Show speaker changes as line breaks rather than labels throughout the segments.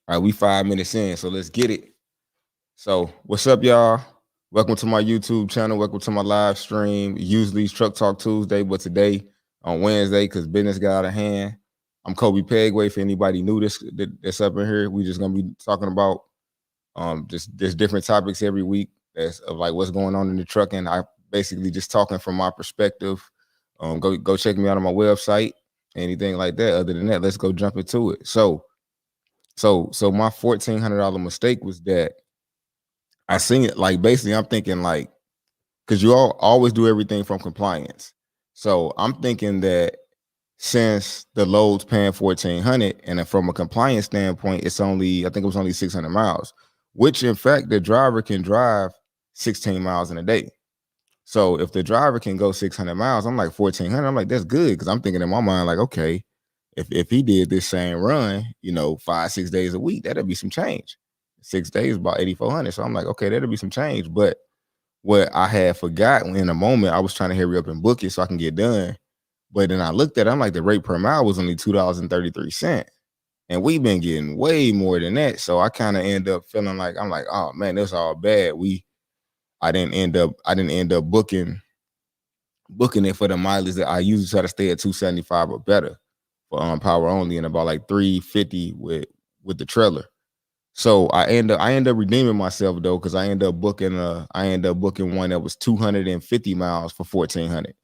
All right, we 5 minutes in, so let's get it. So, what's up, y'all? Welcome to my YouTube channel. Welcome to my live stream. Usually it's Truck Talk Tuesday, but today on Wednesday, because business got out of hand. I'm Coby Pegway. For anybody new that's up in here, we just gonna be talking about just there's different topics every week that's of like what's going on in the trucking. I basically just talking from my perspective. Go check me out on my website, anything like that. Other than that, let's go jump into it. So my $1,400 mistake was that I seen it like basically I'm thinking like because you all always do everything from compliance. So I'm thinking that since the load's paying 1,400 and from a compliance standpoint, it's only I think it was only 600 miles, which in fact the driver can drive 16 miles in a day. So if the driver can go 600 miles, I'm like 1,400. I'm like that's good because I'm thinking in my mind like okay, if he did this same run, 5-6 days a week, that'd be some change. 6 days about 8,400. So I'm like okay, that'll be some change. But what I had forgotten in a moment, I was trying to hurry up and book it so I can get done. But then I looked at it, I'm like, the rate per mile was only $2.33. And we've been getting way more than that. So I kind of end up feeling like I'm like, oh man, that's all bad. I didn't end up booking it for the mileage that I usually try to stay at 275 or better for power only and about like 350 with the trailer. So I end up redeeming myself though, because I end up booking one that was 250 miles for 1,400.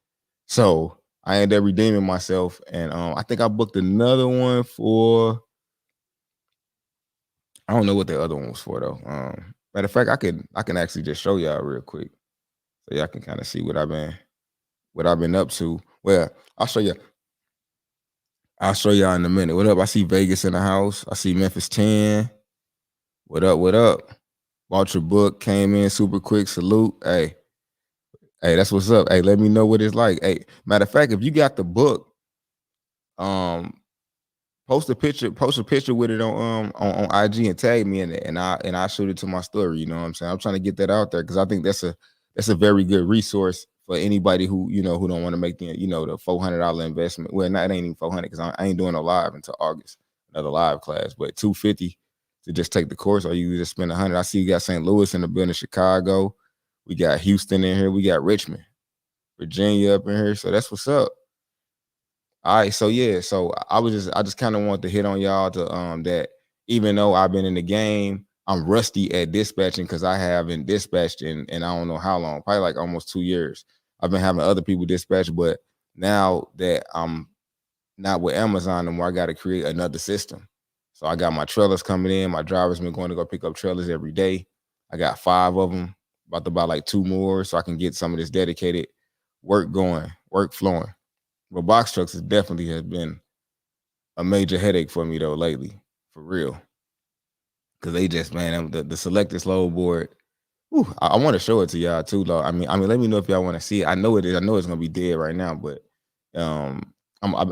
So I ended up redeeming myself, and I think I booked another one for I don't know what the other one was for though. Matter of fact, I can actually just show y'all real quick so y'all can kind of see what I've been up to. Well, I'll show y'all in a minute. What up? I see Vegas in the house. I see Memphis 10. What up? What up? Bought your book, came in super quick. Salute. Hey, that's what's up. Hey, let me know what it's like. Hey, matter of fact, if you got the book, post a picture with it on IG and tag me in it, and I shoot it to my story. You know what I'm saying? I'm trying to get that out there because I think that's a very good resource for anybody who who don't want to make the the $400 investment. Well, not it ain't even 400 because I ain't doing no live until August, another live class. But 250 to just take the course, or you just spend 100. I see you got St. Louis in the building, Chicago. We got Houston in here. We got Richmond, Virginia up in here. So that's what's up. All right, so yeah, so I just kind of want to hit on y'all to that even though I've been in the game, I'm rusty at dispatching because I haven't dispatched in I don't know how long, probably like almost 2 years. I've been having other people dispatch, but now that I'm not with Amazon anymore, I got to create another system. So I got my trailers coming in. My driver's been going to go pick up trailers every day. I got 5 of them, about to buy like 2 more so I can get some of this dedicated work going, work flowing. But box trucks definitely has been a major headache for me though lately, for real. Cause they just the selected load board. I want to show it to y'all too, though. I mean, let me know if y'all want to see it. I know it is. I know it's gonna be dead right now, but I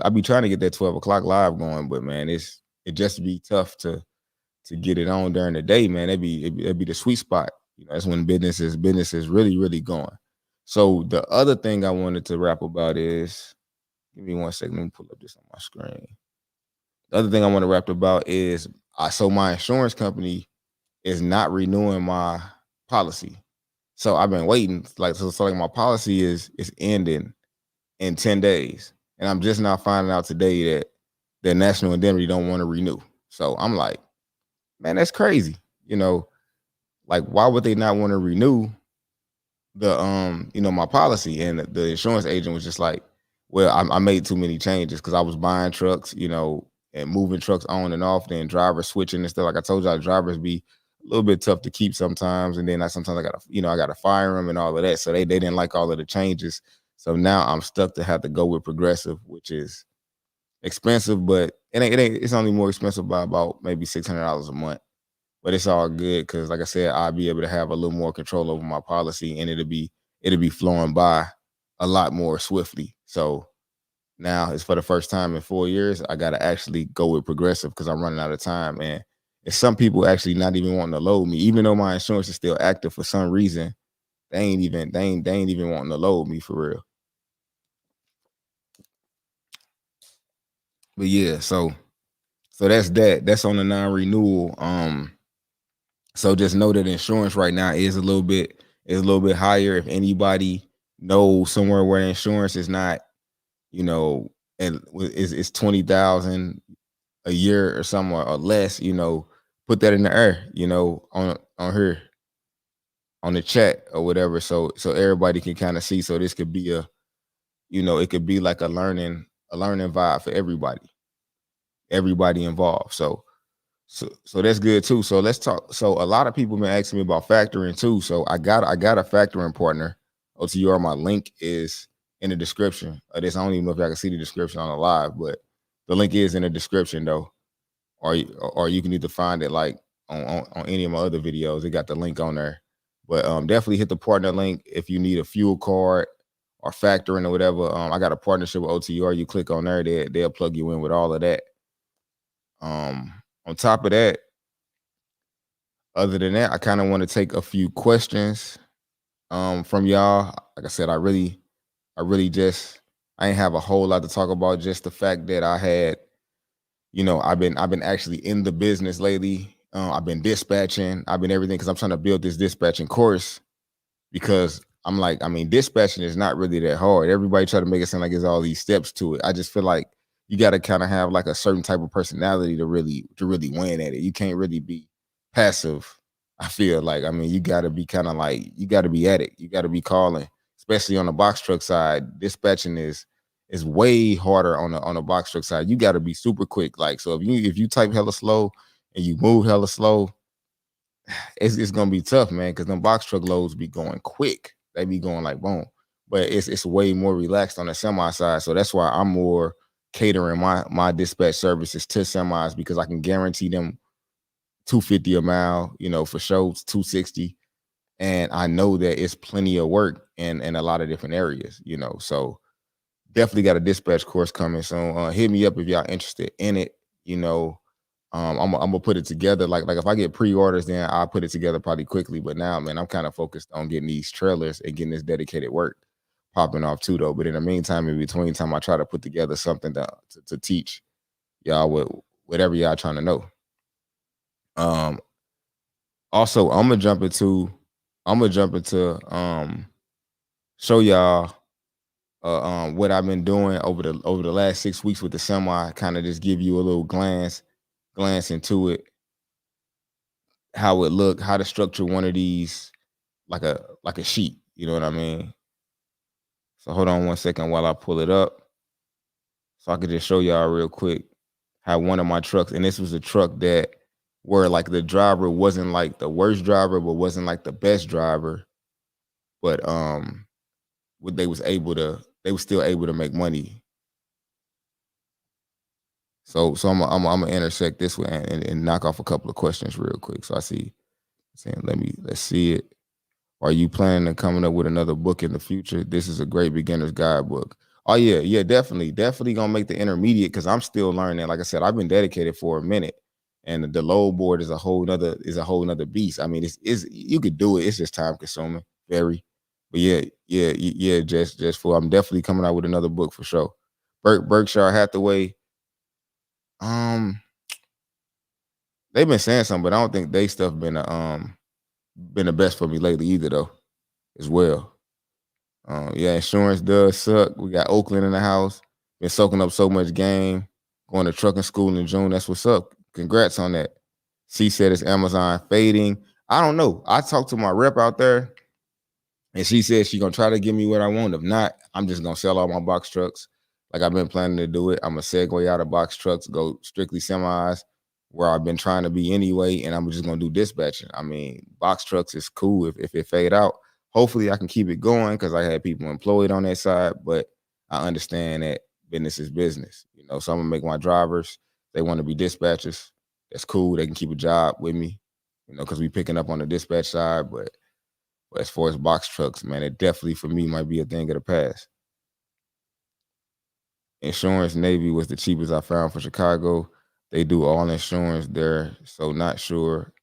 be trying to get that 12 o'clock live going, but man, it just be tough to get it on during the day, man. It'd be the sweet spot. That's when business is really really going. So the other thing I wanted to rap about is. Give me 1 second. Let me pull up this on my screen. The other thing I want to rap about is so my insurance company is not renewing my policy. So I've been waiting. Like my policy is ending in 10 days. And I'm just now finding out today that the National Indemnity don't want to renew. So I'm like, man, that's crazy. Like why would they not want to renew the my policy? And the insurance agent was just like, well, I made too many changes because I was buying trucks, and moving trucks on and off, then drivers switching and stuff. Like I told y'all, drivers be a little bit tough to keep sometimes, and then sometimes I gotta fire them and all of that. So they didn't like all of the changes. So now I'm stuck to have to go with Progressive, which is expensive, but it's only more expensive by about maybe $600 a month. But it's all good because, like I said, I'll be able to have a little more control over my policy, and it'll be flowing by a lot more swiftly. So now it's for the first time in 4 years, I got to actually go with Progressive because I'm running out of time. And it's some people actually not even wanting to load me, even though my insurance is still active for some reason. They ain't even wanting to load me for real. But yeah, so So that's that. That's on the non-renewal. So just know that insurance right now is a little bit higher. If anybody knows somewhere where insurance is not, you know, and is 20,000 a year or something or less, put that in the air, on here on the chat or whatever, so everybody can kind of see. So this could be it could be like a learning vibe for everybody involved. So that's good too. So let's talk. So a lot of people been asking me about factoring too. So I got a factoring partner. OTR, my link is in the description of this. I don't even know if I can see the description on the live, but the link is in the description though. Or you can either find it like on any of my other videos. It got the link on there. But definitely hit the partner link if you need a fuel card or factoring or whatever. I got a partnership with OTR. You click on there, they'll plug you in with all of that. On top of that, other than that, I kind of want to take a few questions from y'all. Like I said, I really just I ain't have a whole lot to talk about. Just the fact that I had, I've been actually in the business lately. I've been dispatching. I've been everything because I'm trying to build this dispatching course because I'm like, I mean, dispatching is not really that hard. Everybody try to make it sound like there's all these steps to it. I just feel like you got to kind of have like a certain type of personality to really win at it. You can't really be passive. I feel like, I mean, you got to be kind of like, you got to be at it. You got to be calling, especially on the box truck side. Dispatching is way harder on the box truck side. You got to be super quick. Like, so if you type hella slow and you move hella slow, it's gonna be tough, man, because them box truck loads be going quick. They be going like boom. But it's way more relaxed on the semi side. So that's why I'm more catering my dispatch services to semis because I can guarantee them 250 a mile, for shows 260. And I know that it's plenty of work in a lot of different areas. So definitely got a dispatch course coming soon. Hit me up if y'all interested in it. You know, I'm gonna put it together. Like if I get pre-orders, then I'll put it together probably quickly. But now, man, I'm kind of focused on getting these trailers and getting this dedicated work popping off too, though. But in the meantime, in between time, I try to put together something to teach y'all with whatever y'all trying to know. Um, Also, I'm gonna jump into show y'all what I've been doing over the last 6 weeks with the semi. Kind of just give you a little glance into it, how it look, how to structure one of these like a sheet. You know what I mean? So hold on one second while I pull it up, so I could just show y'all real quick how one of my trucks, and this was a truck that where like the driver wasn't like the worst driver, but wasn't like the best driver, but they was still able to make money. So I'm gonna intersect this way and knock off a couple of questions real quick. So I see saying let's see it. Are you planning on coming up with another book in the future? This is a great beginner's guidebook. Oh yeah, definitely gonna make the intermediate because I'm still learning. Like I said, I've been dedicated for a minute, and the load board is a whole nother beast. I mean, it's you could do it. It's just time consuming, very. But yeah, just for I'm definitely coming out with another book for sure. Berkshire Hathaway, um, they've been saying something, but I don't think they stuff been the best for me lately either though, as well. Yeah, insurance does suck. We got Oakland in the house. Been soaking up so much game. Going to trucking school in June. That's what's up. Congrats on that. C said it's Amazon fading. I don't know. I talked to my rep out there, and she said she gonna try to give me what I want. If not, I'm just gonna sell all my box trucks. Like I've been planning to do it. I'm gonna segue out of box trucks, go strictly semis, where I've been trying to be anyway, and I'm just gonna do dispatching. I mean, box trucks is cool if it fade out. Hopefully I can keep it going because I had people employed on that side, but I understand that business is business. So I'm gonna make my drivers, they want to be dispatchers. That's cool. They can keep a job with me, because we picking up on the dispatch side, but as far as box trucks, man, it definitely for me might be a thing of the past. Insurance Navy was the cheapest I found for Chicago. They do all insurance there, so not sure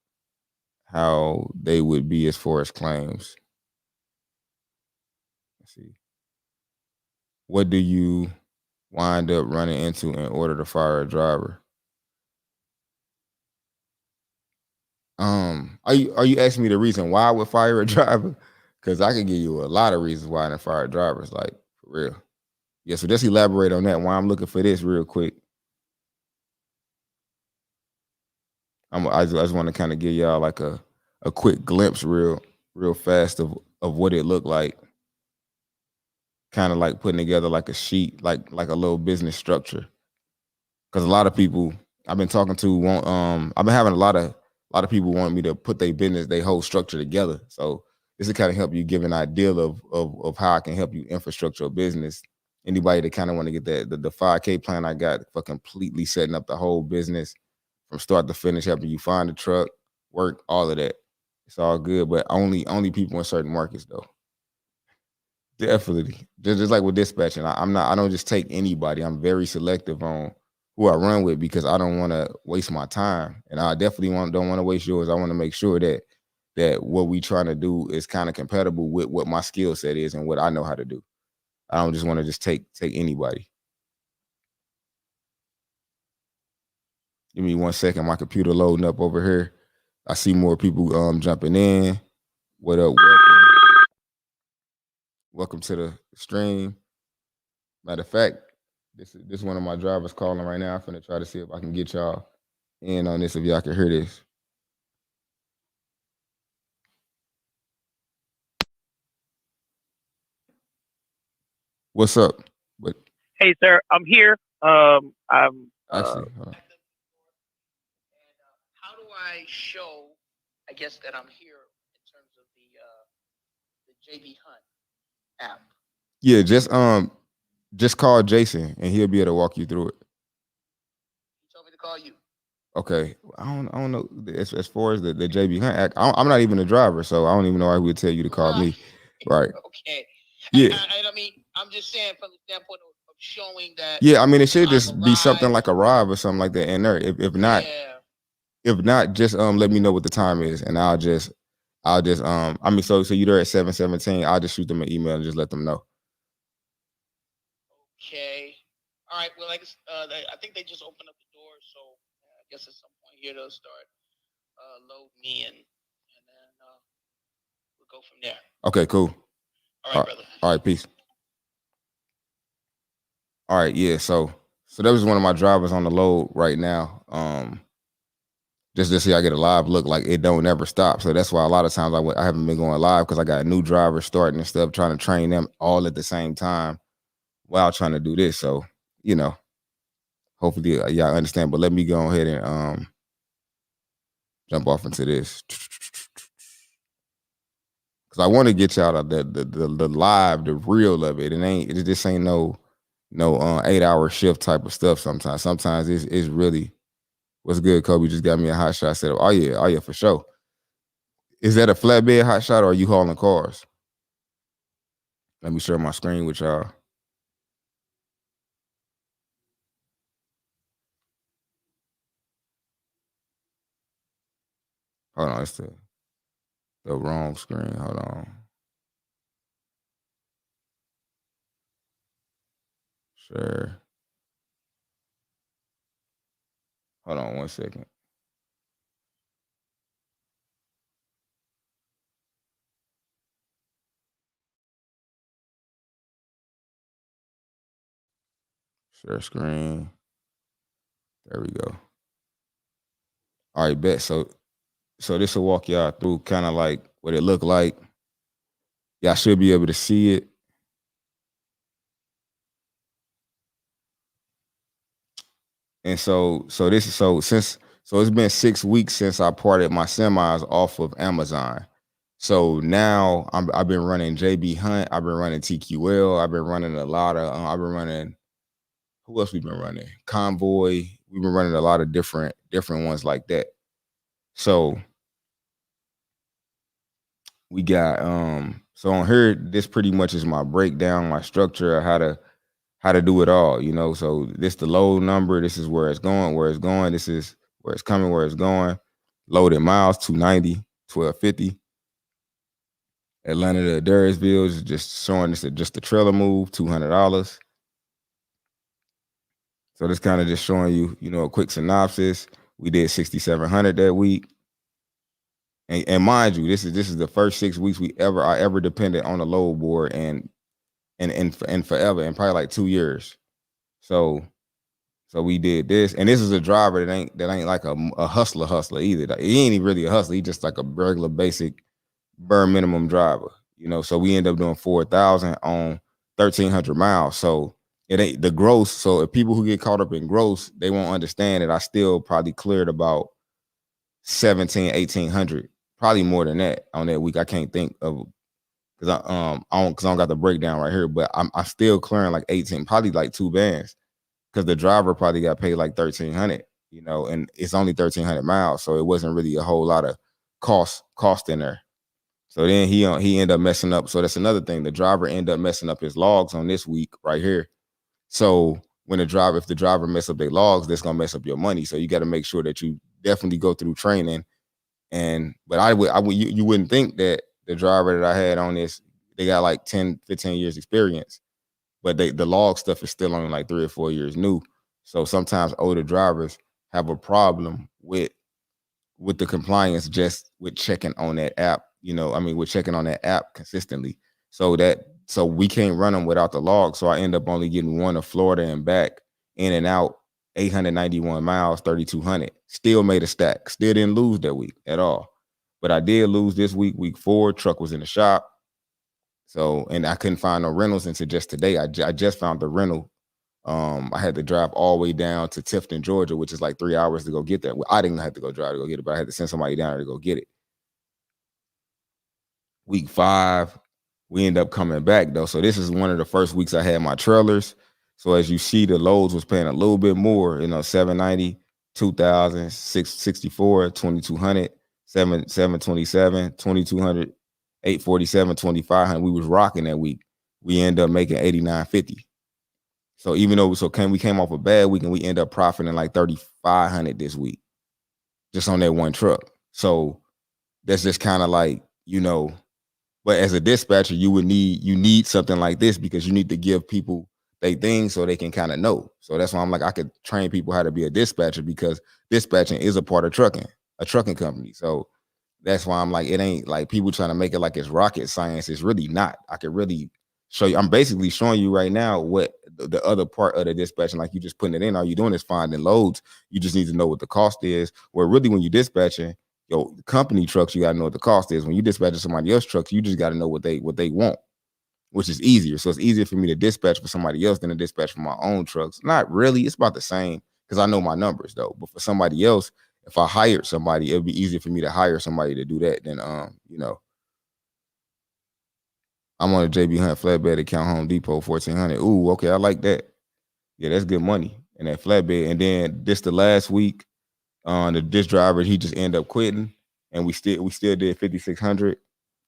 how they would be as far as claims. Let's see. What do you wind up running into in order to fire a driver? Are you asking me the reason why I would fire a driver? Because I can give you a lot of reasons why I didn't fire drivers, like for real. Yeah, so just elaborate on that. Why I'm looking for this real quick. I just want to kind of give y'all like a quick glimpse, real fast of what it looked like. Kind of like putting together like a sheet, like a little business structure. Because a lot of people I've been talking to want I've been having a lot of people want me to put their business, their whole structure together. So this will kind of help you give an idea of how I can help you infrastructure a business. Anybody that kind of want to get that the 5K plan I got for completely setting up the whole business from start to finish, helping you find the truck, work, all of that. It's all good, but only people in certain markets though. Definitely. Just like with dispatching, I'm not. I don't just take anybody. I'm very selective on who I run with because I don't want to waste my time, and I definitely don't want to waste yours. I want to make sure that what we trying to do is kind of compatible with what my skill set is and what I know how to do. I don't just want to just take anybody. Give me 1 second. My computer loading up over here. I see more people jumping in. What up? Welcome to the stream. Matter of fact, this is one of my drivers calling right now. I'm finna try to see if I can get y'all in on this if y'all can hear this. What's up? But
Hey, sir, I'm here. I'm.
actually, hold on.
How do I show? I guess that I'm here in terms of the JB Hunt app.
Yeah, just call Jason and he'll be able to walk you through it.
He told me to call you.
Okay, I don't know as far as the JB Hunt Act. I'm not even a driver, so I don't even know why he would tell you to call me. Right?
Okay.
Yeah.
I mean, I'm just saying from the standpoint of showing that
Yeah, I mean, it should
I've
just be something
arrived.
like a ride or something like that in there. If not,
Yeah.
just let me know what the time is, and I'll just I mean, so you there at 7:17? I'll just shoot them an email and just let them know.
Okay. All right. Well, I think they just opened up the door, so I guess at some point here they'll start load me in, and then we'll go from there.
Okay, cool.
All right, brother.
All right, peace. All right, yeah. So that was one of my drivers on the load right now. Just to see I get a live look, like it don't ever stop. So that's why a lot of times I haven't been going live because I got new drivers starting and stuff, trying to train them all at the same time while trying to do this. So you know, hopefully y'all understand. But let me go ahead and jump off into this because I want to get y'all the live, the real of it. It just ain't no 8-hour shift type of stuff. Sometimes it's really what's good. Coby just got me a hot shot. Said, oh yeah, for sure. Is that a flatbed hot shot or are you hauling cars? Let me share my screen with y'all. Hold on, it's the wrong screen. Hold on. Share. Hold on 1 second. Share screen. There we go. All right, bet. So this will walk y'all through kind of like what it looked like. Y'all should be able to see it. And so it's been 6 weeks since I parted my semis off of Amazon. So now I've been running JB Hunt. I've been running TQL. I've been running a lot of. I've been running. Who else we've been running? Convoy. We've been running a lot of different ones like that. So we got so on here, this pretty much is my breakdown, my structure of how to do it all, So this the load number, this is where it's going, this is where it's coming, where it's going. Loaded miles, 290, 1250. Atlanta to Durrisville is just showing this just the trailer move, $200. So this kind of just showing you, a quick synopsis. We did 6,700 that week. And mind you, this is the first 6 weeks I ever depended on a load board and forever, and probably like 2 years. So we did this, and this is a driver that ain't like a hustler either. Like, he ain't even really a hustler. He just like a regular basic bare minimum driver. So we end up doing 4,000 on 1,300 miles. So it ain't the gross. So if people who get caught up in gross, they won't understand that I still probably cleared about 1,700, 1,800, probably more than that on that week. I can't think of, because I don't got the breakdown right here, but I'm still clearing like 18, probably like 2 bands, because the driver probably got paid like 1,300, and it's only 1,300 miles, so it wasn't really a whole lot of cost in there. So then he ended up messing up. So that's another thing. The driver ended up messing up his logs on this week right here. So if the driver mess up their logs, that's gonna mess up your money. So you got to make sure that you definitely go through training. But you wouldn't think that the driver that I had on this, they got like 10, 15 years experience, but the log stuff is still only like 3 or 4 years new. So sometimes older drivers have a problem with the compliance, just with checking on that app, with checking on that app consistently. So we can't run them without the log. So I end up only getting one to Florida and back, in and out, 891 miles, 3,200. Still made a stack. Still didn't lose that week at all. But I did lose this week, week 4. Truck was in the shop. So, and I couldn't find no rentals until just today. I just found the rental. I had to drive all the way down to Tifton, Georgia, which is like 3 hours to go get that. Well, I didn't have to go drive to go get it, but I had to send somebody down there to go get it. Week 5, we end up coming back though. So this is one of the first weeks I had my trailers. So as you see, the loads was paying a little bit more, 790, 2,000, 664, 2,200, 727, 2,200, 847, 2,500. We was rocking that week. We end up making 8,950. So even though we came off a bad week, and we end up profiting like 3,500 this week, just on that one truck. So that's just kind of like, but as a dispatcher, you need something like this, because you need to give people they things so they can kind of know. So that's why I'm like, I could train people how to be a dispatcher, because dispatching is a part of a trucking company. So that's why I'm like, it ain't like people trying to make it like it's rocket science. It's really not. I could really show you. I'm basically showing you right now what the other part of the dispatching, like you just putting it in. All you doing is finding loads. You just need to know what the cost is. Where really, when you dispatching your company trucks, you got to know what the cost is. When you dispatch somebody else's trucks, you just got to know what they want, which is easier. So it's easier for me to dispatch for somebody else than to dispatch for my own trucks. Not really. It's about the same, because I know my numbers though. But for somebody else, if I hired somebody, it'd be easier for me to hire somebody to do that than I'm on a JB Hunt flatbed account, Home Depot, 1,400. Ooh, okay, I like that. Yeah, that's good money in that flatbed. And then this the last week, this driver, he just ended up quitting, and we still did 5,600,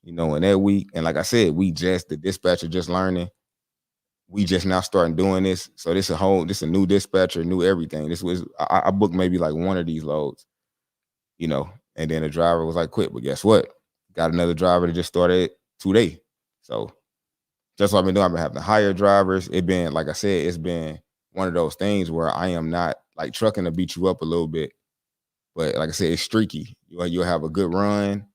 in that week. And like I said, the dispatcher just learning. We just now starting doing this. So this a new dispatcher, new everything. I booked maybe like one of these loads, and then the driver was like, quit. But guess what? Got another driver that just started today. So that's what I've been doing. I've been having to hire drivers. Like I said, it's been one of those things where I am not like trucking to beat you up a little bit. But like I said, it's streaky. You'll have a good run.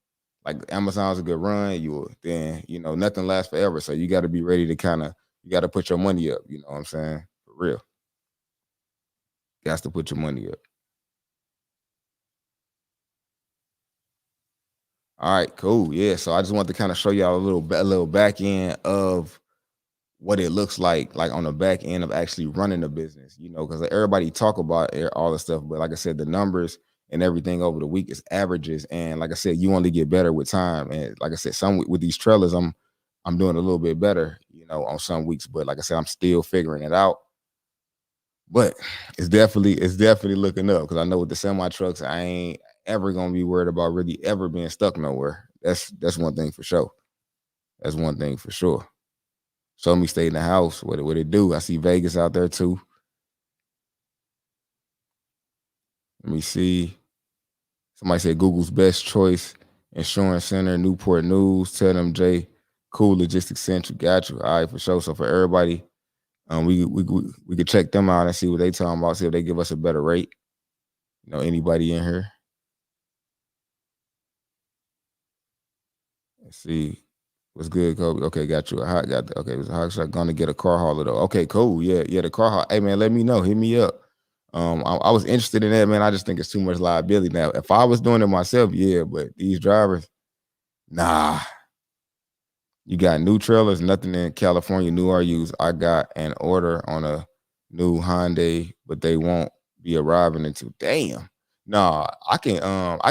Like Amazon's a good run. Nothing lasts forever. So you got to be ready to you got to put your money up. You know what I'm saying? For real. Got to put your money up. All right, cool. Yeah. So I just want to kind of show y'all a little back end of what it looks like on the back end of actually running a business, because everybody talk about all the stuff, but like I said, the numbers and everything over the week is averages. And like I said, you only get better with time. And like I said, some with these trailers, I'm doing a little bit better, on some weeks, but like I said, I'm still figuring it out. But it's definitely looking up, because I know with the semi trucks, I ain't ever gonna be worried about really ever being stuck nowhere. That's one thing for sure. That's one thing for sure. Show me stay in the house. What it do? I see Vegas out there too. Let me see. Somebody said Google's best choice insurance center, Newport News. Tell them Jay, cool logistics center. Got you. All right, for sure. So for everybody, we could check them out and see what they talking about. See if they give us a better rate. Anybody in here? Let's see. What's good, Coby? Okay, got you. Okay, it was a hot shot. Gonna get a car hauler though. Okay, cool. Yeah, the car haul. Hey man, let me know. Hit me up. I was interested in that, man. I just think it's too much liability now. If I was doing it myself, yeah, but these drivers, nah. You got new trailers, nothing in California, new RUs. I got an order on a new Hyundai, but they won't be arriving until damn. Nah, I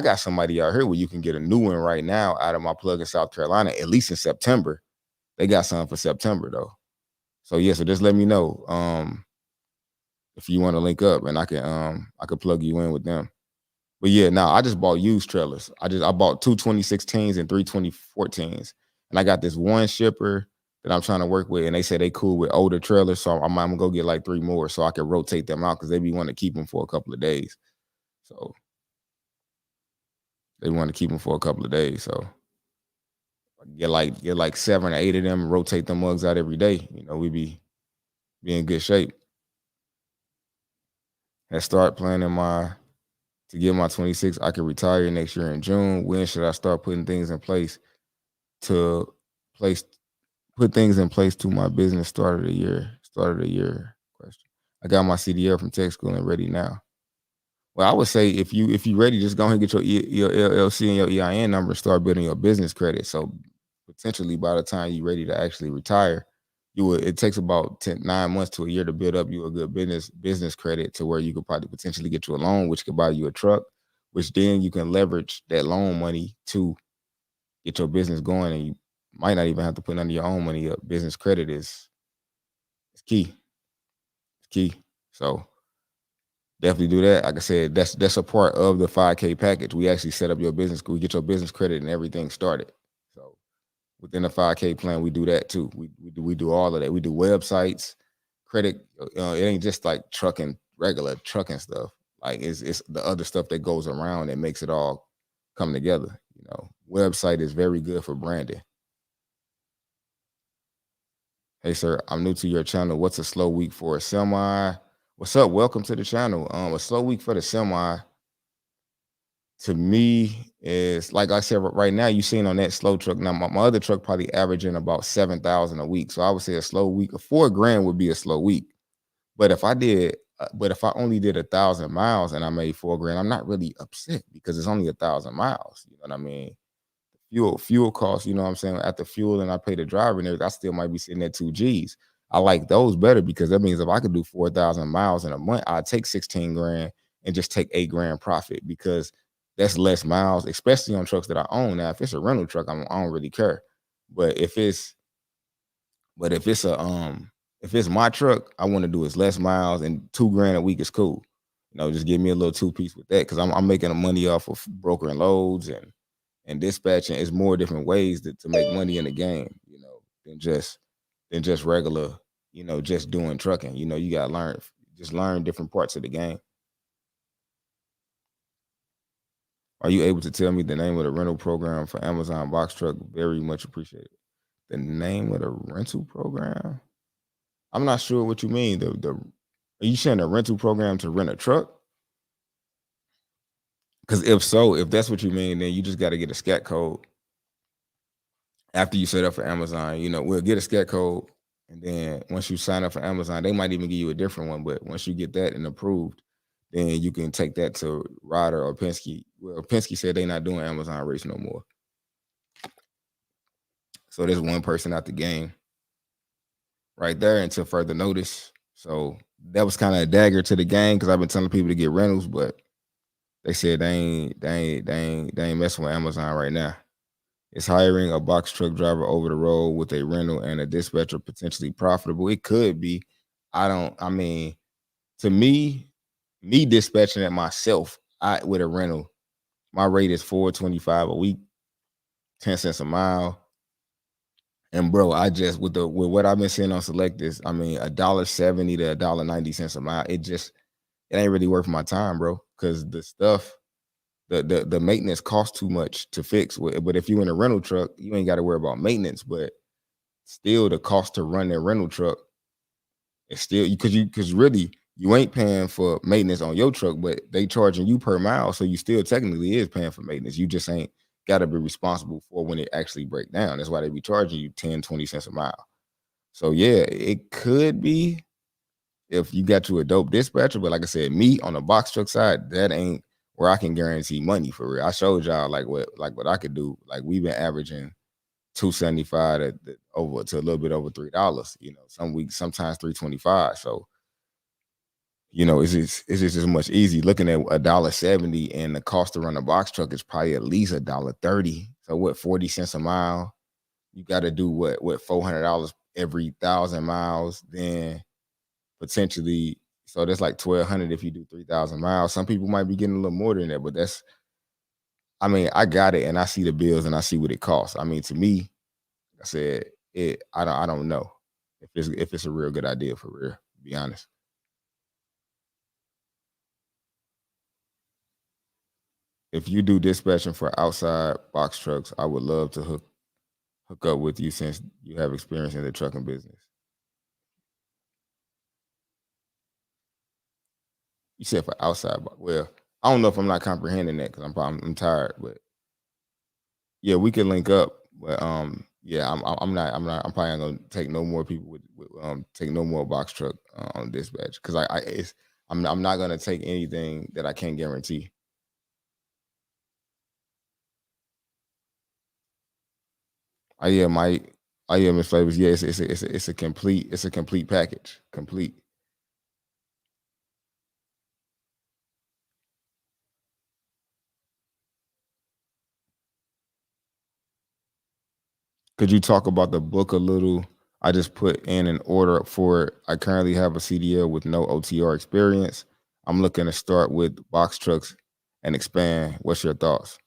got somebody out here where you can get a new one right now out of my plug in South Carolina, at least in September. They got something for September though. So yeah, so just let me know if you want to link up and I could plug you in with them. But yeah, now I just bought used trailers. I bought two 2016s and three 2014s. And I got this one shipper that I'm trying to work with, and they say they cool with older trailers. So I'm gonna go get like three more so I can rotate them out because they be wanting to keep them for a couple of days. So they want to keep them for a couple of days. So get like 7 or 8 of them, rotate them mugs out every day. You know, we be in good shape. And start planning to get my 26. I can retire next year in June. When should I start putting things in place to place put things in place to my business start of the year? Start of the year question. I got my CDL from tech school and ready now. Well, I would say if you ready, just go ahead and get your LLC and your EIN number and start building your business credit. So potentially by the time you're ready to actually retire, it takes about 9 months to a year to build up you a good business credit to where you could probably potentially get you a loan, which could buy you a truck, which then you can leverage that loan money to get your business going, and you might not even have to put none of your own money up. Business credit is key. It's key. So definitely do that. Like I said, that's a part of the 5K package. We actually set up your business. We get your business credit and everything started. So within the 5K plan, we do that too. We do all of that. We do websites, credit. It ain't just like regular trucking stuff. Like it's the other stuff that goes around that makes it all come together. You know, website is very good for branding. Hey sir, I'm new to your channel. What's a slow week for a semi? What's up? Welcome to the channel. A slow week for the semi to me is like I said, right now you seen on that slow truck. Now my other truck probably averaging about 7,000 a week. So I would say a slow week of $4,000 would be a slow week. But if I only did 1,000 miles and I made $4,000, I'm not really upset because it's only 1,000 miles. You know what I mean? Fuel costs, you know what I'm saying? After fuel and I pay the driver and everything, I still might be sitting at 2 G's. I like those better because that means if I could do 4,000 miles in a month, I'd take 16,000 and just take 8,000 profit because that's less miles, especially on trucks that I own. Now, if it's a rental truck, I don't really care. But if it's my truck, I want to do is less miles and 2,000 a week is cool. You know, just give me a little 2-piece with that because I'm making money off of brokering loads and dispatching. Is more different ways to make money in the game, you know, than just regular, you know, just doing trucking. You know, you gotta learn different parts of the game. Are you able to tell me the name of the rental program for Amazon box truck? Very much appreciated. The name of the rental program? I'm not sure what you mean. Are you saying a rental program to rent a truck? Because if that's what you mean, then you just got to get a scat code after you set up for Amazon. You know, we'll get a scat code, and then once you sign up for Amazon, they might even give you a different one. But once you get that and approved, then you can take that to Ryder or Penske. Well, Penske said they're not doing Amazon race no more. So there's one person out the game right there until further notice. So that was kind of a dagger to the game because I've been telling people to get rentals, but they said they ain't messing with Amazon right now. Is hiring a box truck driver over the road with a rental and a dispatcher potentially profitable? It could be. I mean, to me dispatching it myself, with a rental, my rate is $4.25 a week, 10 cents a mile. And bro, I just with what I've been seeing on Select is, I mean, $1.70 to $1.90 a mile. It ain't really worth my time, bro. Because the stuff, the maintenance costs too much to fix. But if you're in a rental truck, you ain't got to worry about maintenance. But still, the cost to run that rental truck is still because really you ain't paying for maintenance on your truck, but they charging you per mile, so you still technically is paying for maintenance. You just ain't got to be responsible for when it actually break down. That's why they be charging you 10, 20 cents a mile. So yeah, it could be if you got you a dope dispatcher, but like I said, me on the box truck side, that ain't where I can guarantee money for real. I showed y'all what I could do. Like we've been averaging 275 over to a little bit over $3. Some weeks, sometimes 325. So it's just as much easy looking at $1.70, and the cost to run a box truck is probably at least $1.30. So what, 40 cents a mile? You got to do what $400 every 1,000 miles, then potentially. So that's like 1,200 if you do 3,000 miles. Some people might be getting a little more than that, but I got it, and I see the bills and I see what it costs. I mean, to me, like I said, I don't know if it's a real good idea for real, to be honest. If you do dispatching for outside box trucks, I would love to hook up with you since you have experience in the trucking business. You said for outside, well, I don't know if I'm not comprehending that because I'm tired, but yeah, we can link up. But yeah, I'm probably not gonna take no more people take no more box truck on dispatch because I'm not gonna take anything that I can't guarantee. Oh yeah, Mike. Oh yeah, Miss Flavors. Yeah, it's a complete package. Complete. Could you talk about the book a little? I just put in an order for it. I currently have a CDL with no OTR experience. I'm looking to start with box trucks and expand. What's your thoughts?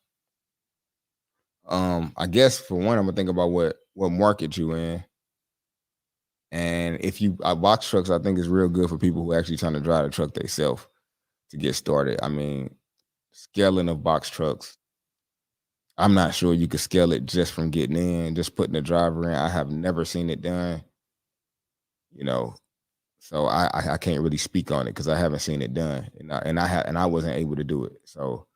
I guess for one, I'm gonna think about what market you in, and if you box trucks, I think is real good for people who actually trying to drive the truck themselves to get started. I mean, scaling of box trucks, I'm not sure you could scale it just from getting in, just putting the driver in. I have never seen it done, you know. So I can't really speak on it because I haven't seen it done, and I wasn't able to do it. So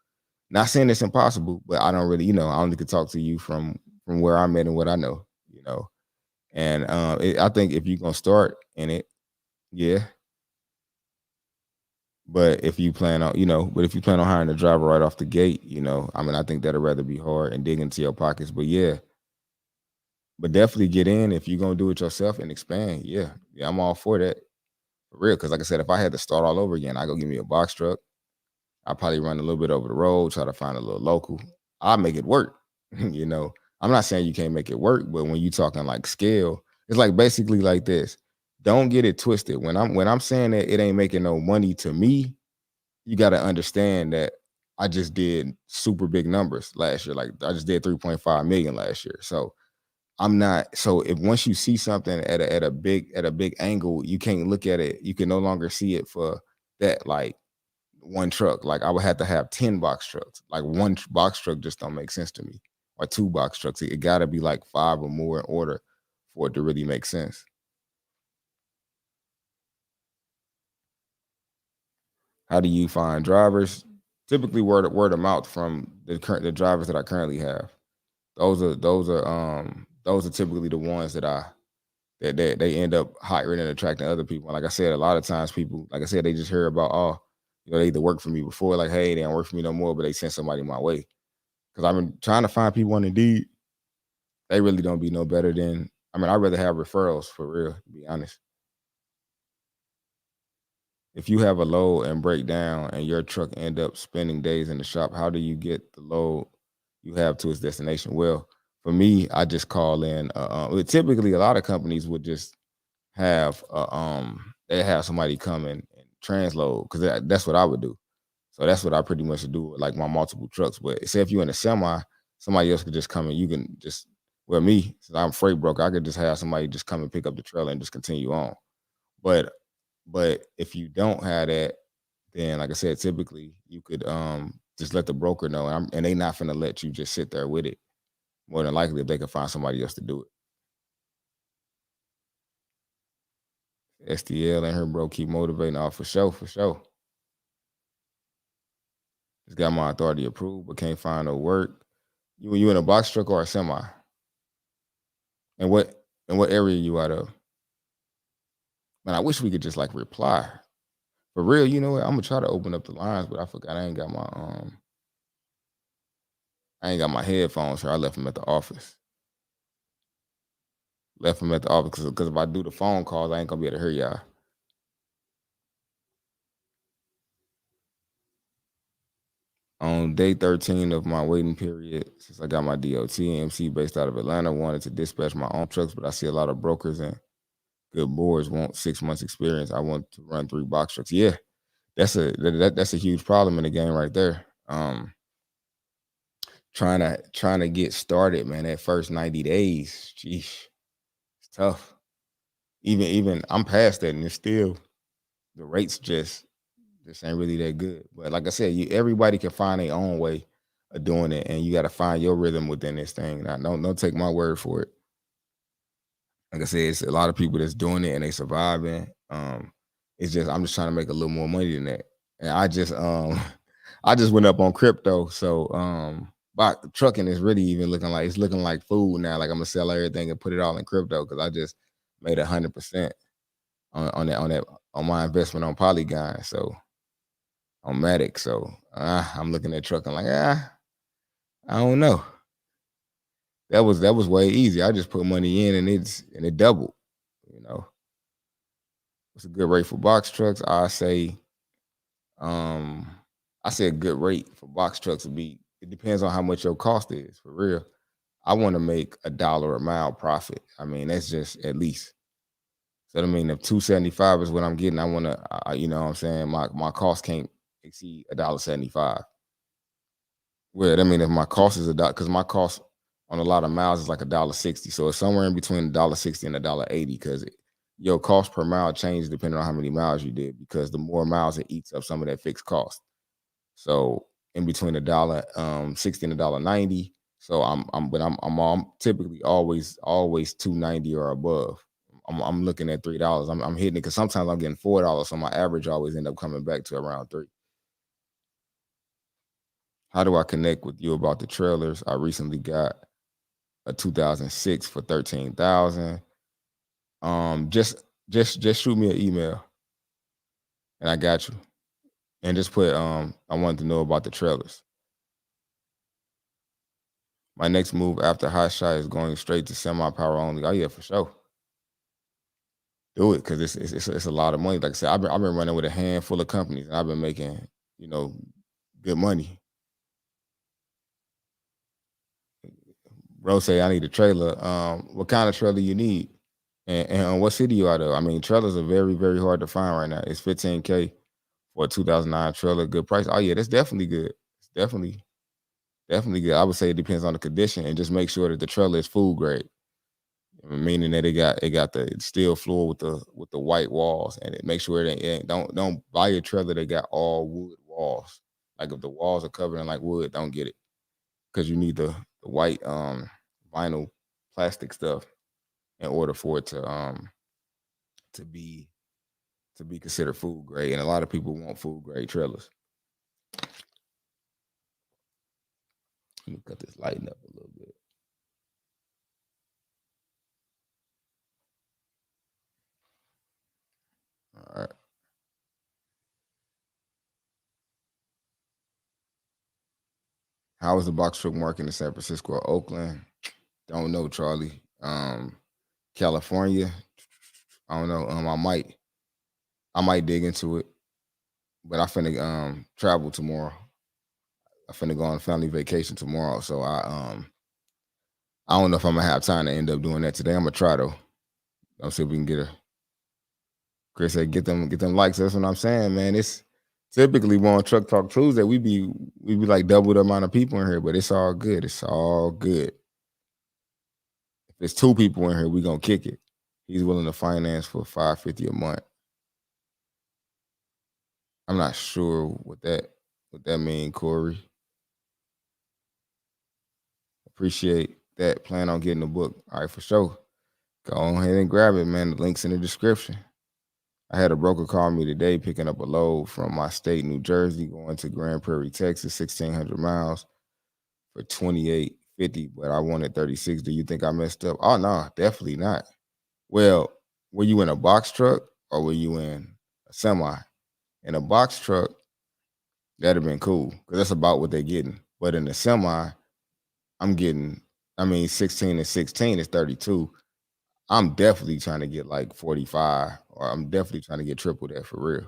not saying it's impossible, but I don't really, I only could talk to you from where I'm at and what I know, And I think if you're gonna start in it, yeah. But if you plan on hiring a driver right off the gate, I think that'd rather be hard and dig into your pockets. But yeah, but definitely get in if you're gonna do it yourself and expand. Yeah, yeah, I'm all for that for real. Because like I said, if I had to start all over again, I go give me a box truck. I probably run a little bit over the road, try to find a little local. I'll make it work. you know, I'm not saying you can't make it work, but when you talking like scale, it's like basically like this. Don't get it twisted. When I'm saying that it ain't making no money to me, you got to understand that I just did super big numbers last year. Like I just did 3.5 million last year. So I'm not. So if once you see something at a big angle, you can't look at it. You can no longer see it for that like one truck. Like I would have to have 10 box trucks. Like one box truck just don't make sense to me. Or two box trucks. It got to be like five or more in order for it to really make sense. How do you find drivers? Typically word of mouth from the drivers that I currently have. Those are typically the ones that they end up hiring and attracting other people. And like I said, a lot of times people, like I said, they just hear about, oh, they either worked for me before, like, hey, they don't work for me no more, but they sent somebody my way. Because I've been trying to find people on Indeed. They really don't be no better than. I'd rather have referrals for real, to be honest. If you have a load and break down and your truck end up spending days in the shop, how do you get the load you have to its destination? Well, for me, I just call in. Typically, a lot of companies would just have they have somebody come and transload because that's what I would do. So that's what I pretty much do with like my multiple trucks. But say if you're in a semi, somebody else could just come and you can just me, since I'm freight broker, I could just have somebody just come and pick up the trailer and just continue on. But if you don't have that, then like I said, typically you could just let the broker know, and they not finna let you just sit there with it. More than likely, if they can find somebody else to do it. STL and her bro keep motivating. Oh, for sure, for sure. Just got my authority approved, but can't find no work. You in a box truck or a semi? And what area you out of? Man, I wish we could just like reply. For real, you know what? I'm gonna try to open up the lines, but I forgot I ain't got my headphones here. I left them at the office. Left them at the office because if I do the phone calls, I ain't gonna be able to hear y'all. On day 13 of my waiting period, since I got my DOT, MC based out of Atlanta wanted to dispatch my own trucks, but I see a lot of brokers and good boards want 6 months experience. I want to run 3 box trucks. Yeah, that's a huge problem in the game right there. Trying to get started, man. That first 90 days, geez, it's tough. Even I'm past that, and it's still the rates just ain't really that good. But like I said, everybody can find their own way of doing it, and you got to find your rhythm within this thing. Now, don't take my word for it. Like I said, it's a lot of people that's doing it and they surviving. It's just I'm just trying to make a little more money than that. And I just went up on crypto. So but trucking is really even looking like food now. Like I'm gonna sell everything and put it all in crypto because I just made 100% on my investment on Polygon. So on Matic. So I'm looking at trucking like I don't know. That was way easy. I just put money in and it doubled. You know, it's a good rate for box trucks. I say a good rate for box trucks would be. It depends on how much your cost is for real. I want to make $1 a mile profit. I mean, that's just at least. So I mean, if 275 is what I'm getting, I want to. You know what I'm saying? My cost can't exceed $1.75. Well, I mean, if my cost is $1, because my cost on a lot of miles is like $1.60, so it's somewhere in between $1.60 and $1.80. Because your cost per mile changes depending on how many miles you did. Because the more miles, it eats up some of that fixed cost. So in between $1.60 and $1.90. So I'm typically always 290 or above. I'm looking at $3. I'm hitting it because sometimes I'm getting $4, so my average always end up coming back to around 3. How do I connect with you about the trailers? I recently got a 2006 for 13,000. Just shoot me an email, and I got you. And just put I wanted to know about the trailers. My next move after Hot Shot is going straight to semi power only. Oh yeah, for sure. Do it because it's a lot of money. Like I said, I've been running with a handful of companies, and I've been making good money. Bro say I need a trailer. What kind of trailer you need? And what city you out of? I mean, trailers are very, very hard to find right now. It's $15K for a 2009 trailer, good price. Oh yeah, that's definitely good. It's definitely good. I would say it depends on the condition, and just make sure that the trailer is food grade, meaning that it got the steel floor with the white walls, and it make sure it ain't don't buy a trailer that got all wood walls. Like if the walls are covered in like wood, don't get it because you need the white vinyl plastic stuff in order for it to be considered food grade. And a lot of people want food grade trailers. Let me cut this lighting up a little bit. All right. How is the box truck market in San Francisco or Oakland? Don't know, Charlie. California. I don't know. I might dig into it, but I finna travel tomorrow. I finna go on a family vacation tomorrow, so I don't know if I'm gonna have time to end up doing that today. I'm gonna try though. I'll see if we can get her. Chris said, get them likes. That's what I'm saying, man. It's typically on Truck Talk Tuesday, we be like double the amount of people in here, but it's all good. It's all good. If it's 2 people in here, we gonna kick it. He's willing to finance for $550 a month. I'm not sure what that mean, Corey. Appreciate that. Plan on getting the book. All right, for sure. Go ahead and grab it, man. The link's in the description. I had a broker call me today picking up a load from my state, New Jersey, going to Grand Prairie, Texas, 1,600 miles for 50, but I wanted 36. Do you think I messed up? Oh no, definitely not. Well, were you in a box truck or were you in a semi? In a box truck, that'd have been cool because that's about what they're getting. But in the semi, I'm getting, I mean, 16 and 16 is 32. I'm definitely trying to get like 45, or I'm definitely trying to get triple that for real.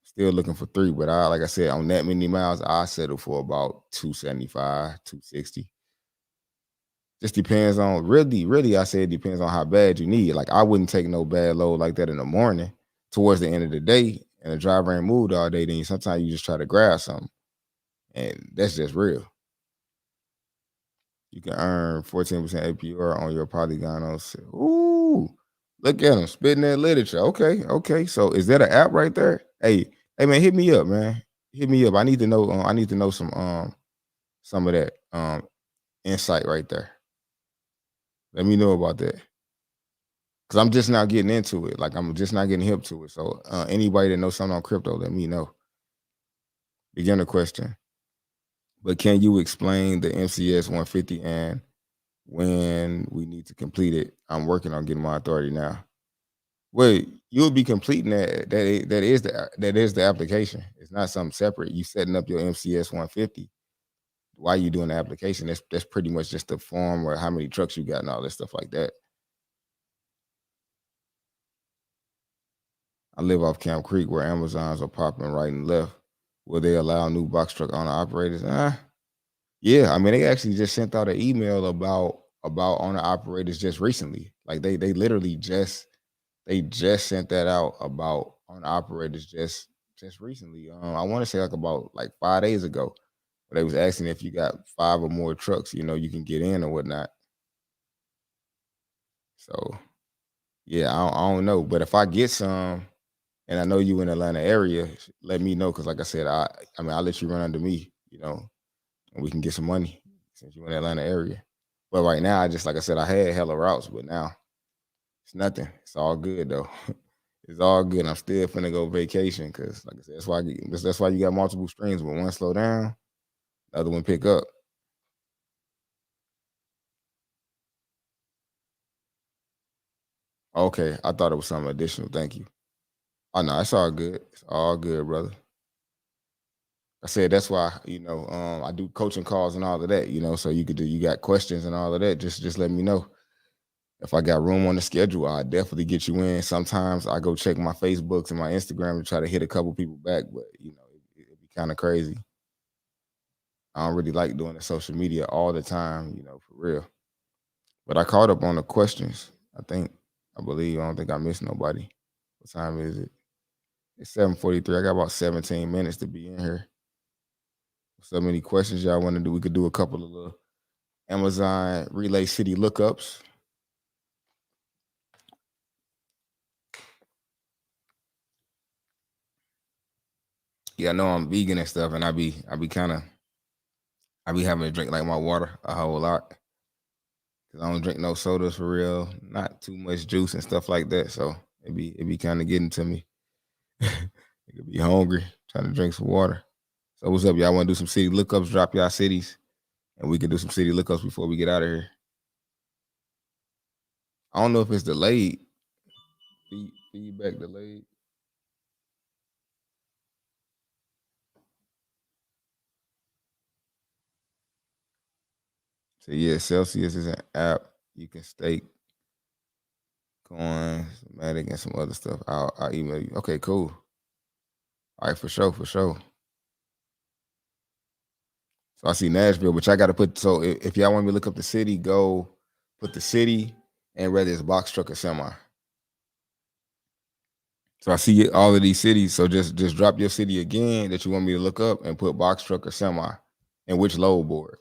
Still looking for three, but like I said, on that many miles, I settle for about 275, 260. Just depends on really, I say it depends on how bad you need. Like I wouldn't take no bad load like that in the morning. Towards the end of the day, and the driver ain't moved all day, then sometimes you just try to grab something. And that's just real. You can earn 14% APR on your Polygon. Ooh, look at him spitting that literature. Okay, okay. So is that an app right there? Hey man, hit me up, man. Hit me up. I need to know. I need to know some of that insight right there. Let me know about that. Cause I'm just now getting into it. Like I'm just not getting hip to it. So anybody that knows something on crypto, let me know. Beginner question. But can you explain the MCS 150 and when we need to complete it? I'm working on getting my authority now. Wait, you'll be completing that. That is the application. It's not something separate. You setting up your MCS 150. Why you doing the application? That's pretty much just the form or how many trucks you got and all that stuff like that. I live off Camp Creek where Amazons are popping right and left. Will they allow new box truck owner operators? Yeah. I mean, they actually just sent out an email about owner operators just recently. Like they literally just sent that out about owner operators just recently. I want to say like about like 5 days ago. Where they was asking if you got 5 or more trucks, you can get in or whatnot. So yeah, I don't know. But if I get some and I know you in Atlanta area, let me know. Cause like I said, I mean I'll let you run under me, and we can get some money since you in the Atlanta area. But right now, I just like I said, I had hella routes, but now it's nothing. It's all good though. It's all good. I'm still finna go vacation because, like I said, that's why you got multiple streams. But one slow down, the other one pick up. Okay, I thought it was something additional. Thank you. Oh no, it's all good. It's all good, brother. I said that's why I do coaching calls and all of that. So you got questions and all of that. Just let me know. If I got room on the schedule, I definitely get you in. Sometimes I go check my Facebooks and my Instagram and try to hit a couple people back, but it'd be kind of crazy. I don't really like doing the social media all the time, for real. But I caught up on the questions. I believe. I don't think I missed nobody. What time is it? It's 7:43. I got about 17 minutes to be in here. So many questions y'all want to do. We could do a couple of little Amazon Relay City lookups. Yeah, I know I'm vegan and stuff, and I be having to drink like my water a whole lot. Cause I don't drink no sodas for real, not too much juice and stuff like that. So it be kind of getting to me. It could be hungry, trying to drink some water. So what's up, y'all? Want to do some city lookups? Drop y'all cities, and we can do some city lookups before we get out of here. I don't know if it's delayed. Feedback delayed. So yeah, Celsius is an app. You can stake coins, Matic, and some other stuff. I'll email you. Okay, cool. All right, for sure, for sure. So I see Nashville, but y'all got to put. So if y'all want me to look up the city, go put the city and whether it's box truck or semi. So I see all of these cities. So just drop your city again that you want me to look up and put box truck or semi and which load board.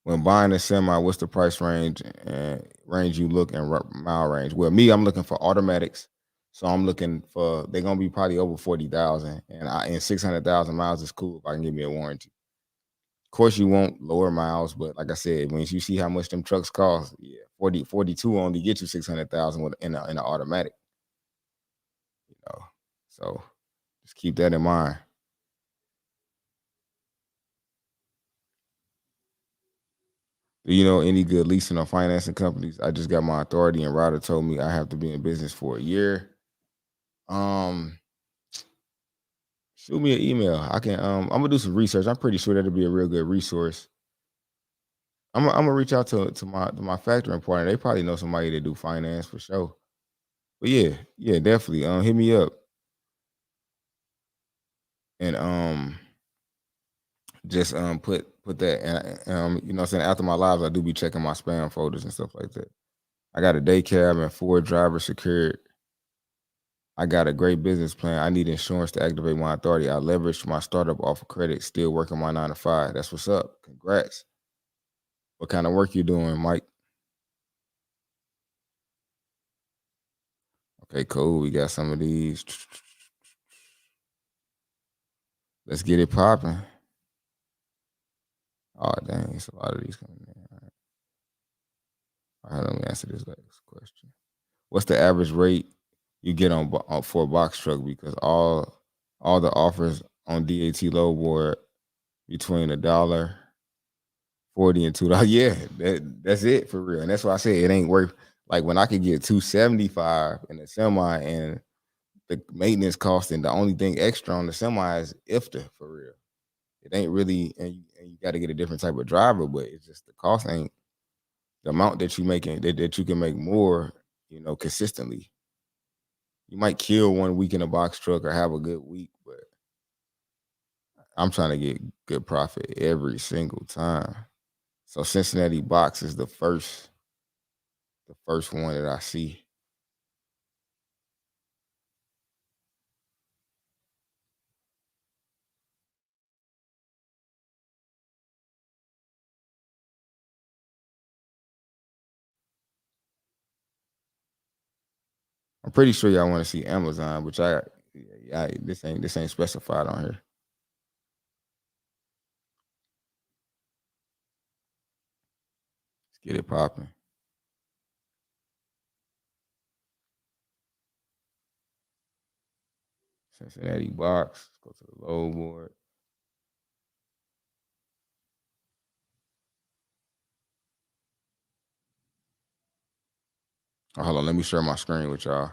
When buying a semi, what's the price range and range you look and mile range? Well, me, I'm looking for automatics. So I'm looking for they're gonna be probably over 40,000, and 600,000 miles is cool if I can give me a warranty. Of course, you won't lower miles, but like I said, once you see how much them trucks cost, yeah, 42 only get you 600,000 with in an automatic. You know, so just keep that in mind. Do you know any good leasing or financing companies? I just got my authority, and Ryder told me I have to be in business for a year. Um, Shoot me an email. I can. I'm gonna do some research. I'm pretty sure that'll be a real good resource. I'm gonna reach out to my factoring partner. They probably know somebody that do finance for sure. But yeah, yeah, definitely. Hit me up and just put that and you know what I'm saying, after my lives I do be checking my spam folders and stuff like that. I got a day cab and 4 drivers secured. I got a great business plan. I need insurance to activate my authority. I leveraged my startup off of credit, still working my 9 to 5. That's what's up. Congrats. What kind of work you doing, Mike? Okay, cool. We got some of these. Let's get it popping. Oh dang, it's a lot of these coming in. All right, let me answer this next question. What's the average rate you get for a box truck? Because all the offers on DAT low board between $1.40 and $2. Yeah, that's it for real. And that's why I say it ain't worth, like when I could get 275 in a semi and the maintenance cost and the only thing extra on the semi is IFTA for real. It ain't really, and you got to get a different type of driver, but it's just the cost ain't the amount that you making that you can make more, consistently. You might kill one week in a box truck or have a good week, but I'm trying to get good profit every single time. So Cincinnati box is the first one that I see. I'm pretty sure y'all want to see Amazon, which this ain't specified on here. Let's get it popping. Cincinnati box. Let's go to the low board. Oh, hold on, let me share my screen with y'all.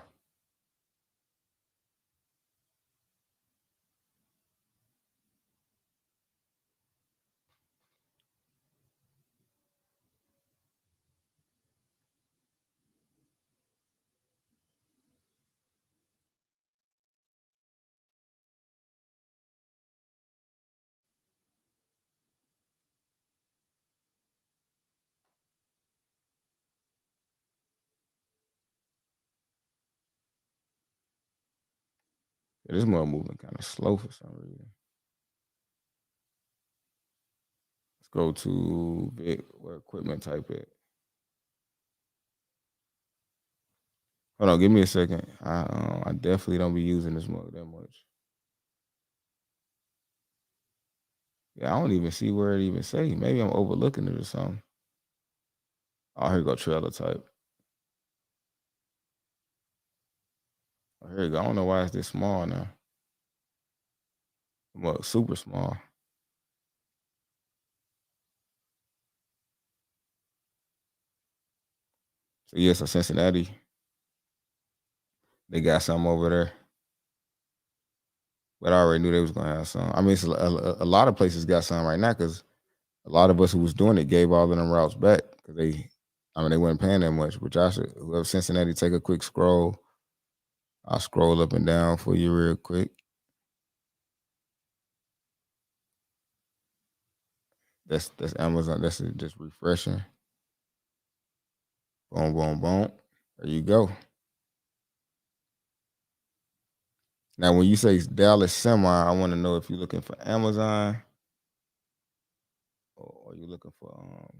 Yeah, this mother moving kind of slow for some reason. Let's go to where equipment type it. Hold on, give me a second. I definitely don't be using this mug that much. Yeah, I don't even see where it even say. Maybe I'm overlooking it or something. Oh, here you go, trailer type. Oh, here you go. I don't know why it's this small now. Well, super small. So yeah, so Cincinnati, they got something over there. But I already knew they was gonna have some. I mean, it's a lot of places got some right now because a lot of us who was doing it gave all of them routes back because they weren't paying that much. Which I should, whoever Cincinnati, take a quick scroll. I'll scroll up and down for you real quick. That's Amazon. That's just refreshing. Boom, boom, boom. There you go. Now, when you say Dallas Semi, I want to know if you're looking for Amazon or you're looking for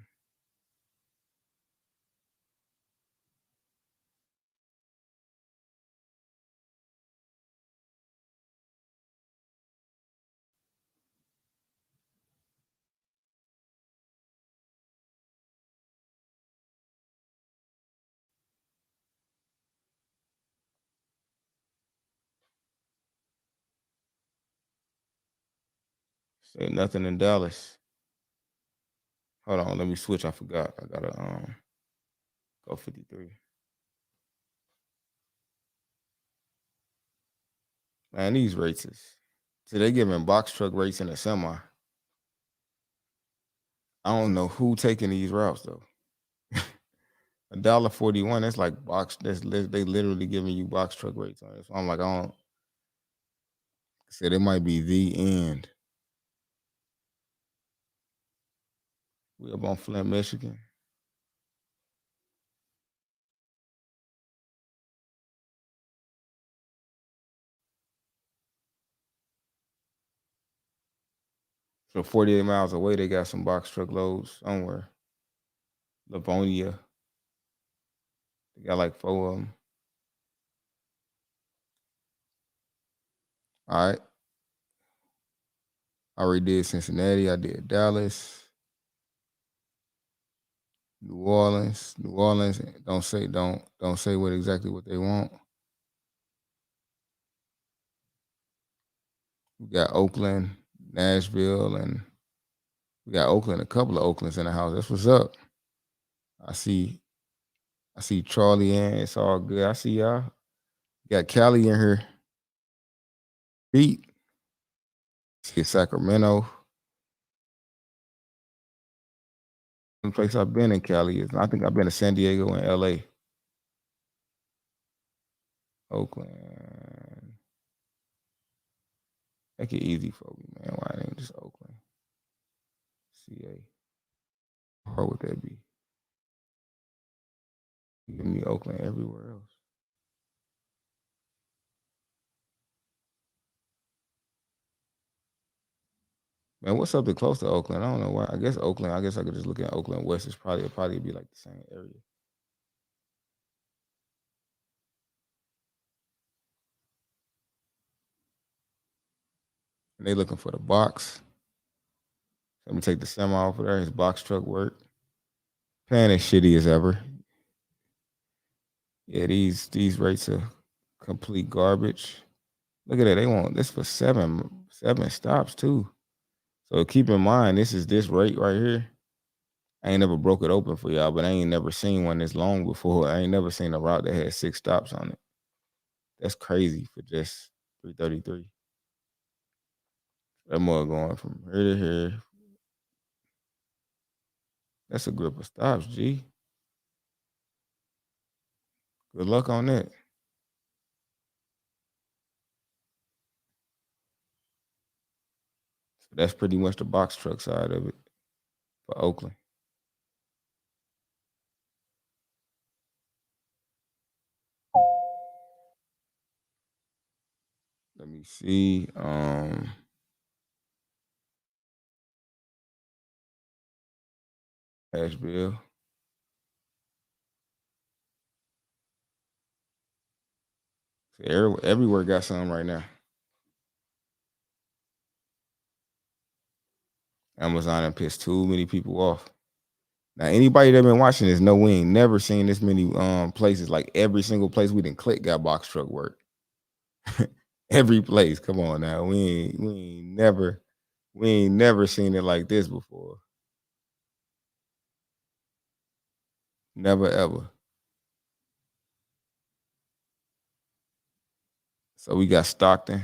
say nothing in Dallas. Hold on, let me switch. I forgot. I gotta go 53. Man, these rates is so they giving box truck rates in a semi. I don't know who taking these routes though. $1.41. That's like box. They literally giving you box truck rates on it. So I'm like, I don't. Said it might be the end. We up on Flint, Michigan. So 48 miles away, they got some box truck loads somewhere. Livonia. They got like 4 of them. All right. I already did Cincinnati. I did Dallas. New Orleans. New Orleans. Don't say what exactly what they want. We got Oakland, Nashville, and we got Oakland, a couple of Oaklands in the house. That's what's up. I see Charlie in. It's all good. I see y'all. Got Cali in here. Beat. See Sacramento. The place I've been in Cali is I think I've been to San Diego and LA. Oakland. Make it easy for me, man. Why ain't just Oakland? CA. How hard would that be? Give me Oakland everywhere else. Man, what's something close to Oakland? I don't know why. I guess Oakland. I guess I could just look at Oakland West. It'll probably be like the same area. And they looking for the box. Let me take the semi off of there. His box truck work. Paying as shitty as ever. Yeah, these rates are complete garbage. Look at that. They want this for seven stops too. So keep in mind, this rate right here. I ain't never broke it open for y'all, but I ain't never seen one this long before. I ain't never seen a route that had 6 stops on it. That's crazy for just 333. That mug going from here to here. That's a grip of stops, G. Good luck on that. So that's pretty much the box truck side of it for Oakland. Let me see. Asheville. Everywhere got some right now. Amazon and pissed too many people off. Now, anybody that been watching this know we ain't never seen this many places. Like every single place we didn't click got box truck work. Every place. Come on now. We ain't never seen it like this before. Never ever. So we got Stockton.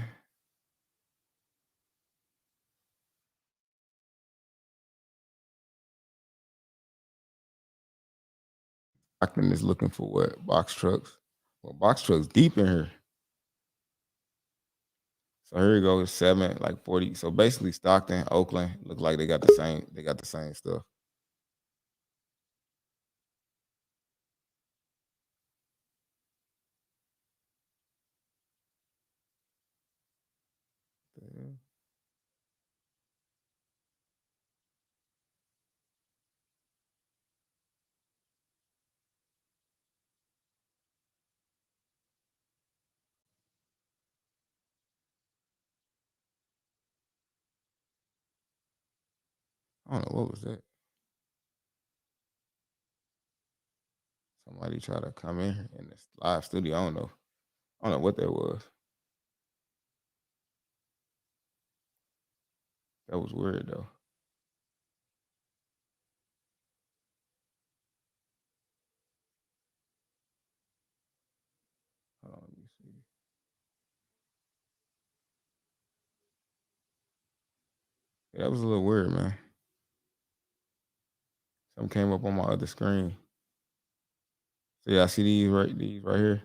Stockton is looking for what? Box trucks. Well, box trucks deep in here. So here you go, 7, like 40. So basically Stockton, Oakland, look like they got the same stuff. I don't know what was that. Somebody try to come in this live studio. I don't know what that was. That was weird though. Yeah, that was a little weird, man. Something came up on my other screen. So yeah, I see these right here.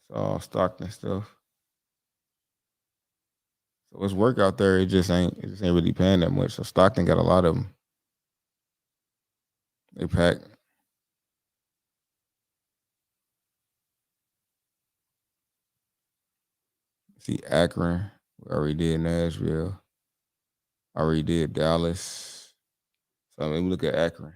It's all Stockton stuff. So it's work out there. It just ain't really paying that much. So Stockton got a lot of them. They pack. See Akron. We already did Nashville. Already did Dallas. So let me look at Akron.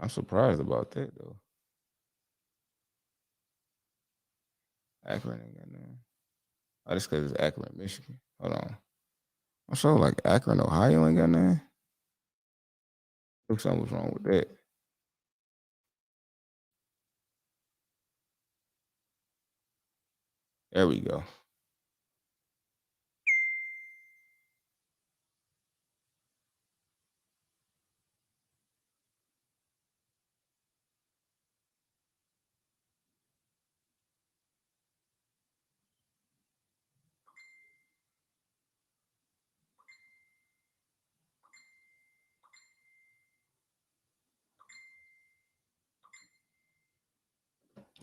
I'm surprised about that though. Akron ain't got none. Oh, just because it's Akron, Michigan. Hold on. I'm sure like Akron, Ohio ain't got none. If something was wrong with that. There we go.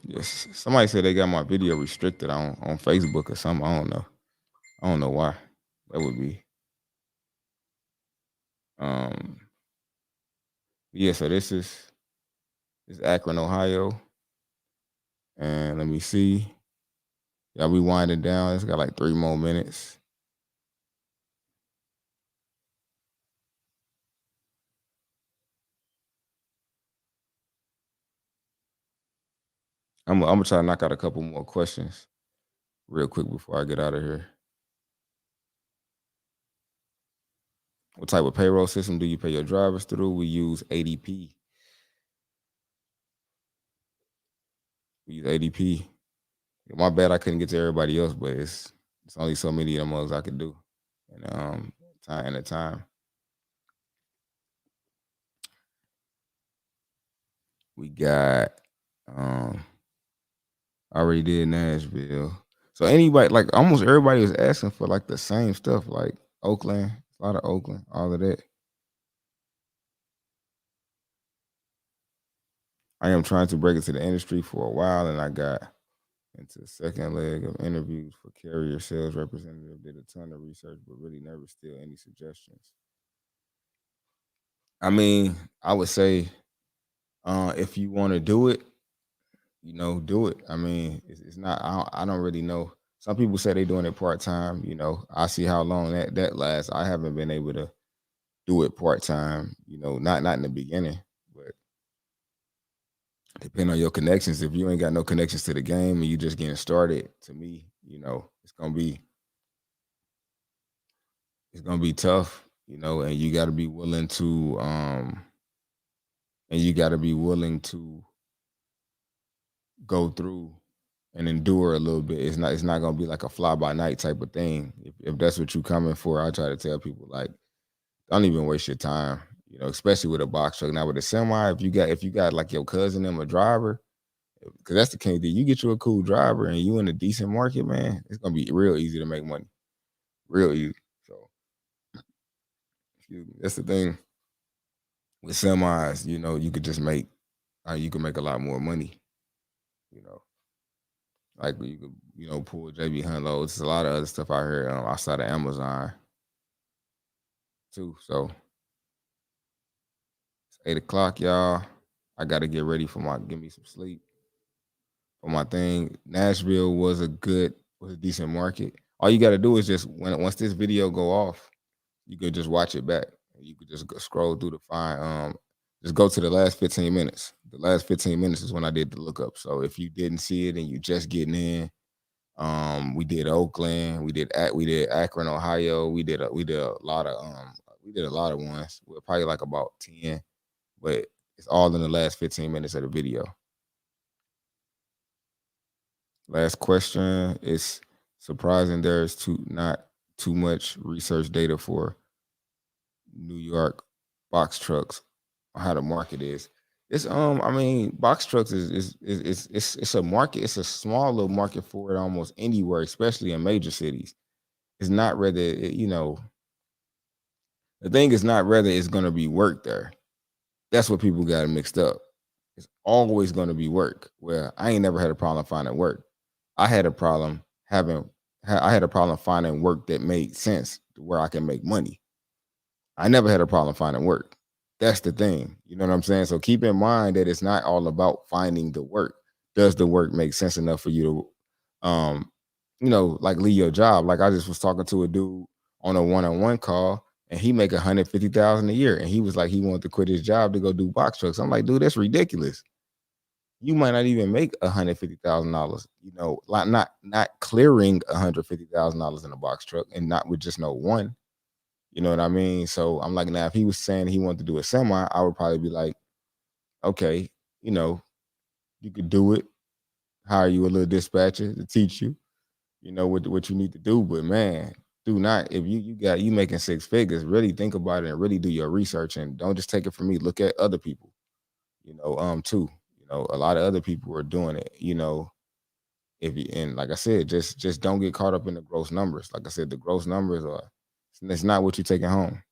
Yes. Somebody said they got my video restricted on Facebook or something. I don't know. I don't know why. That would be. Um yeah, so this Akron, Ohio. And let me see. Yeah, we winding down. It's got like 3 more minutes. I'm gonna try to knock out a couple more questions real quick before I get out of here. What type of payroll system do you pay your drivers through? We use ADP. We use ADP. My bad, I couldn't get to everybody else, but it's only so many of them mugs I could do, and time at a time. We got I already did Nashville. So anybody, like almost everybody was asking for like the same stuff, like Oakland, a lot of Oakland, all of that. I am trying to break into the industry for a while, and I got into the second leg of interviews for carrier sales representative. Did a ton of research, but really never steal any suggestions. I mean, I would say if you want to do it, do it. I mean, it's not. I don't really know. Some people say they're doing it part time. I see how long that lasts. I haven't been able to do it part time. Not in the beginning, but depending on your connections. If you ain't got no connections to the game and you just getting started, to me, it's gonna be tough. And you got to be willing to go through and endure a little bit. It's not gonna be like a fly by night type of thing. If that's what you're coming for, I try to tell people like, don't even waste your time. Especially with a box truck. Now with a semi, if you got like your cousin and a driver, because that's the king thing. You get you a cool driver and you in a decent market, man, it's gonna be real easy to make money. Real easy. So that's the thing with semis. You could just make you can make a lot more money. You know, like you could pull JB Hunt loads. There's a lot of other stuff out here outside of Amazon too. So it's 8 o'clock, y'all. I got to get ready give me some sleep for my thing. Nashville was a decent market. All you got to do is just once this video go off, you could just watch it back. You could just scroll through to find just go to the last 15 minutes. The last 15 minutes is when I did the lookup. So if you didn't see it and you just getting in, we did Oakland, we did Akron, Ohio. We did a lot of ones. We're probably like about 10, but it's all in the last 15 minutes of the video. Last question. It's surprising there's not too much research data for New York box trucks on how the market is. It's I mean, box trucks it's a market, it's a small little market for it almost anywhere, especially in major cities. It's not whether the thing is not whether it's gonna be work there. That's what people got it mixed up. It's always gonna be work. Well, I ain't never had a problem finding work. I had a problem having I had a problem finding work that made sense where I can make money. I never had a problem finding work. That's the thing. You know what I'm saying? So keep in mind that it's not all about finding the work. Does the work make sense enough for you to like leave your job? Like I just was talking to a dude on a one-on-one call and he make 150,000 a year. And he was like, he wanted to quit his job to go do box trucks. I'm like, dude, that's ridiculous. You might not even make $150,000, like not clearing $150,000 in a box truck and not with just no one. You know what I mean? So I'm like, now if he was saying he wanted to do a semi, I would probably be like, okay, you know, you could do it. Hire you a little dispatcher to teach you, what you need to do. But man, do not if you making six figures, really think about it and really do your research and don't just take it from me. Look at other people, too. A lot of other people are doing it, if you and like I said, just don't get caught up in the gross numbers. Like I said, the gross numbers are it's not what you're taking home.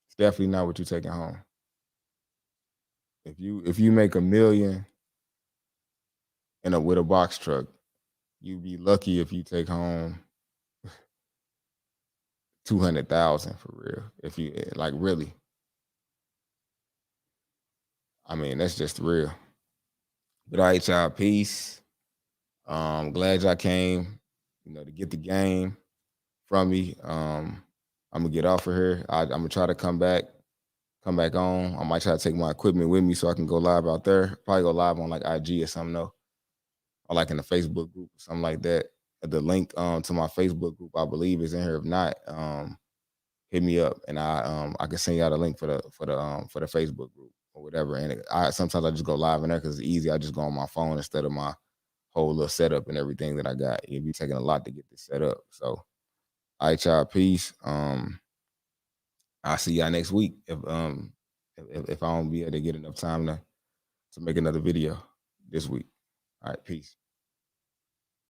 It's definitely not what you're taking home. If you make 1 million with a box truck, you'd be lucky if you take home 200,000 for real. If you like really, I mean that's just real. But all right, y'all, peace. Glad y'all came, to get the game from me. I'm gonna get off of here. I'm gonna try to come back on. I might try to take my equipment with me so I can go live out there. Probably go live on like IG or something though, or like in the Facebook group or something like that. The link to my Facebook group, I believe, is in here. If not, hit me up and I can send y'all the link for the Facebook group or whatever. And I sometimes I just go live in there because it's easy. I just go on my phone instead of my whole little setup and everything that I got. It'd be taking a lot to get this set up. So, all right, y'all, peace. I'll see y'all next week if I don't be able to get enough time to make another video this week. All right, peace.